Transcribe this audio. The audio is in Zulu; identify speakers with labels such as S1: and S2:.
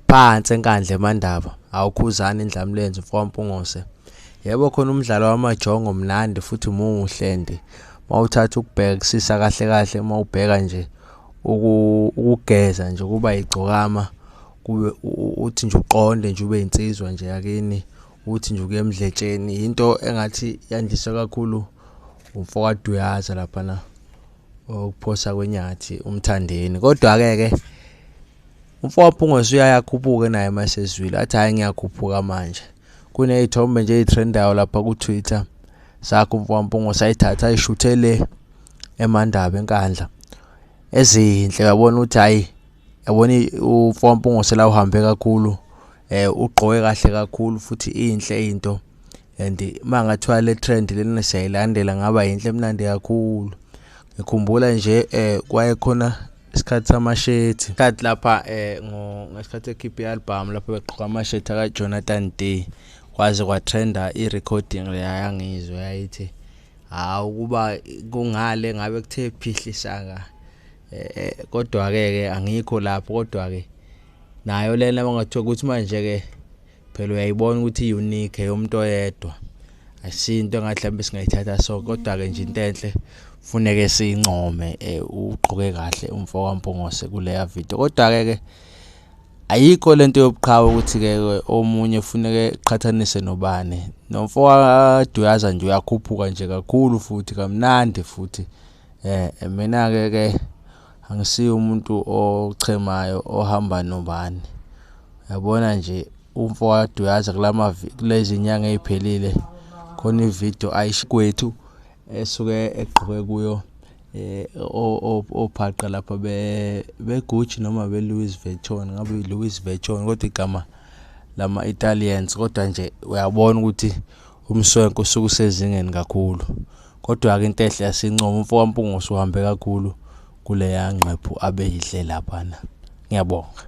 S1: Phansi enkandla eMandaba awukhuzani indlamlenze mfowamphongose. Yebo khona umdlalo wamajongo mnandi futhi muhle mawuthatha ukubhekisisa kahle kahle mawubheka nje ukugeza nje kuba igcokama kube uthi nje uqonde nje ube insizwa nje yakini uthi nje ukuye emdletsheni into engathi yandiswa kakhulu umfokaDuyaza lapha na ukuphosa kwenyathi umthandeni. Kodwa ke umfowamphongose uyayakhuphuka naye masezwile athi hayi ngiyakhuphuka manje. Kunezithombe nje ezitrendayo lapha ku Twitter sakho umfowamphongose ayithatha ayishuthele eMandaba enkandla ezinhle yabona ukuthi hayi yabona umfowamphongose la uhambe kakhulu ugqoke kahle kakhulu futhi inhle into and mangathiwa le trend lena siyayilandela ngaba inhle emnandi kakhulu. Ngikhumbula nje kwaye khona isikhathi samashethi isikhathi lapha ngesikhathi ekhipha i-album lapho begqoka amashethi aka Jonathan Day kwaze kwatrenda i-recording leya yangizwe yayithi ukuba kungale ngabe kuthe phihlisaka kodwa ke angikho lapho kodwa ke nayo lena bangathiwa ukuthi manje ke phela uyayibona ukuthi unique eyomuntu oyedwa asinto engathi mhlawumbe singayithatha so kodwa ke nje into enhle funeke siyincome ugqoke kahle umfokamphongose kuleya video. Kodwa ke ayikho lento yobuqhawe ukuthi ke omunye funeke iqhathanise nobane nomfokaDuyaza nje uyakhuphuka nje kakhulu futhi kamnandi futhi mina ke angisiyo umuntu ochemayo ohamba nobani yabona nje umfokaDuyaza kulezi inyanga eziphelile khona ivideo ayishikwethu esuke egqoke kuyo ophaqa lapha be Gucci noma be Louis Vuitton ngabe Louis Vuitton kodwa igama lama Italians kodwa nje uyabona ukuthi umswenko usuke usezingeni kakhulu. Kodwa ke into ehle yasincoma umfokamphongose uhambe kakhulu kuleya nqephu abeyihle lapha na. Ngiyabonga.